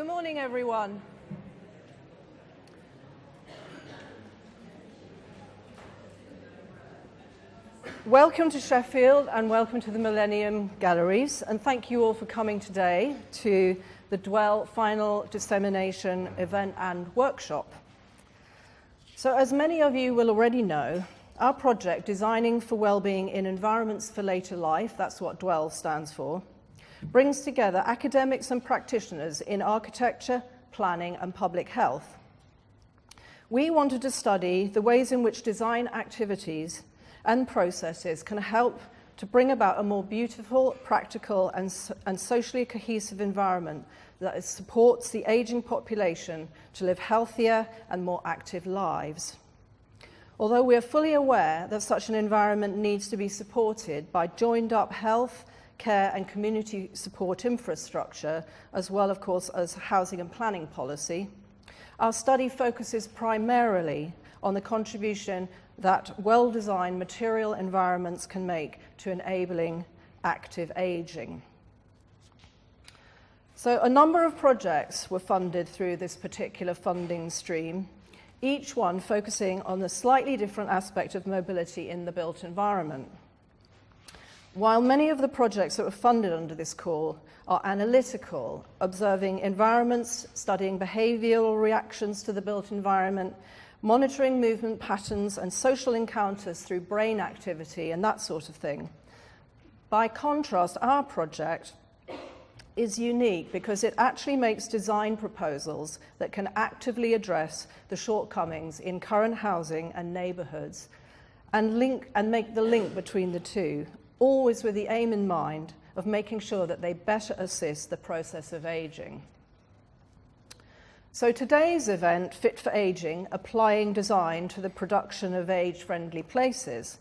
Good morning, everyone. Welcome to Sheffield and welcome to the Millennium Galleries, and thank you all for coming today to the Dwell Final Dissemination event and workshop. So as many of you will already know, our project, Designing for Wellbeing in Environments for Later Life, that's what Dwell stands for, brings together academics and practitioners in architecture, planning and public health. We wanted to study the ways in which design activities and processes can help to bring about a more beautiful, practical and socially cohesive environment that supports the aging population to live healthier and more active lives. Although we are fully aware that such an environment needs to be supported by joined-up health, care and community support infrastructure, as well, of course, as housing and planning policy, our study focuses primarily on the contribution that well-designed material environments can make to enabling active aging. So a number of projects were funded through this particular funding stream, each one focusing on a slightly different aspect of mobility in the built environment. While many of the projects that were funded under this call are analytical, observing environments, studying behavioural reactions to the built environment, monitoring movement patterns and social encounters through brain activity and that sort of thing. By contrast, our project is unique because it actually makes design proposals that can actively address the shortcomings in current housing and neighbourhoods and make the link between the two, always with the aim in mind of making sure that they better assist the process of aging. So today's event, Fit for Aging, Applying Design to the Production of Age-Friendly Places,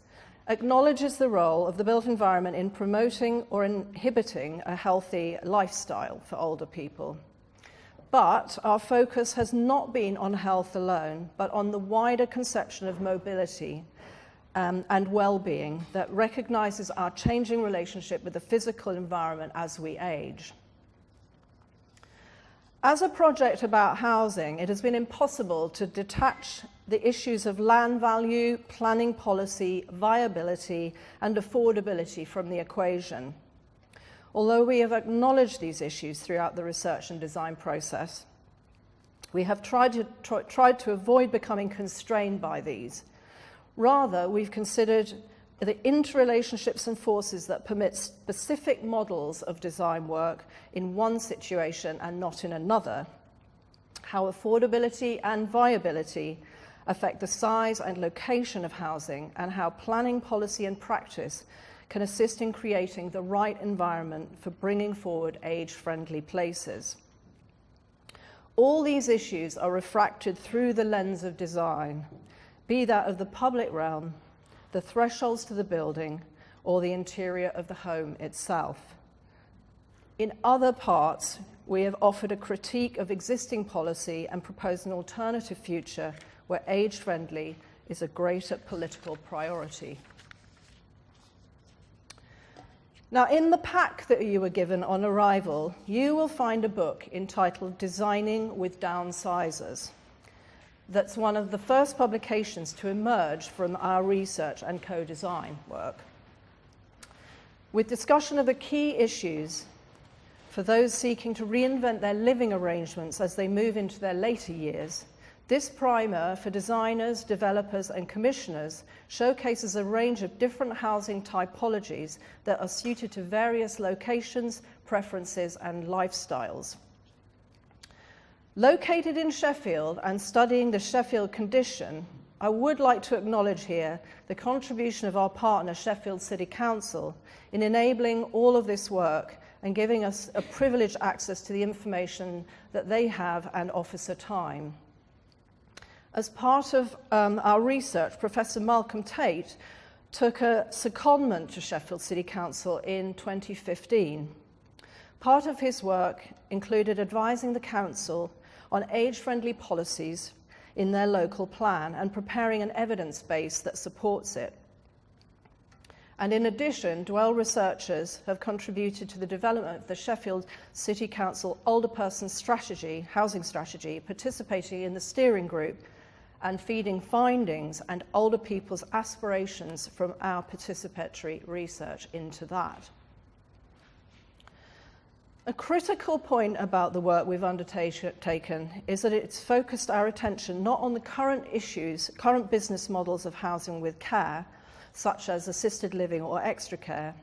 acknowledges the role of the built environment in promoting or inhibiting a healthy lifestyle for older people. But our focus has not been on health alone, but on the wider conception of mobility and well-being that recognises our changing relationship with the physical environment as we age. As a project about housing, it has been impossible to detach the issues of land value, planning policy, viability, and affordability from the equation. Although we have acknowledged these issues throughout the research and design process, we have tried to avoid becoming constrained by these. Rather, we've considered the interrelationships and forces that permit specific models of design work in one situation and not in another, how affordability and viability affect the size and location of housing, and how planning policy and practice can assist in creating the right environment for bringing forward age-friendly places. All these issues are refracted through the lens of design, be that of the public realm, the thresholds to the building, or the interior of the home itself. In other parts, we have offered a critique of existing policy and proposed an alternative future where age-friendly is a greater political priority. Now, in the pack that you were given on arrival, you will find a book entitled Designing with Downsizers. That's one of the first publications to emerge from our research and co-design work. With discussion of the key issues for those seeking to reinvent their living arrangements as they move into their later years, this primer for designers, developers and commissioners showcases a range of different housing typologies that are suited to various locations, preferences and lifestyles. Located in Sheffield and studying the Sheffield condition, I would like to acknowledge here the contribution of our partner, Sheffield City Council, in enabling all of this work and giving us a privileged access to the information that they have and officer time. As part of our research, Professor Malcolm Tate took a secondment to Sheffield City Council in 2015. Part of his work included advising the council on age-friendly policies in their local plan and preparing an evidence base that supports it. And in addition, Dwell researchers have contributed to the development of the Sheffield City Council Older Persons Strategy, Housing Strategy, participating in the steering group and feeding findings and older people's aspirations from our participatory research into that. A critical point about the work we've undertaken is that it's focused our attention not on the current issues, current business models of housing with care, such as assisted living or extra care,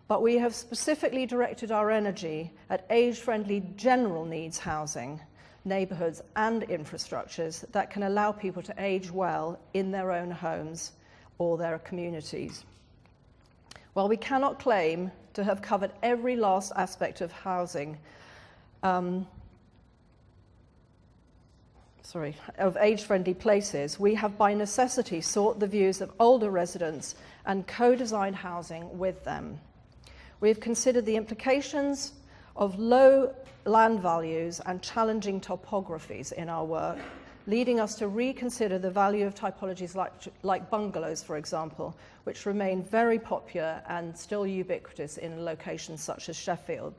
but we have specifically directed our energy at age-friendly general needs housing, neighbourhoods and infrastructures that can allow people to age well in their own homes or their communities. While we cannot claim to have covered every last aspect of housing, of age-friendly places, we have by necessity sought the views of older residents and co-designed housing with them. We have considered the implications of low land values and challenging topographies in our work, leading us to reconsider the value of typologies like bungalows, for example, which remain very popular and still ubiquitous in locations such as Sheffield.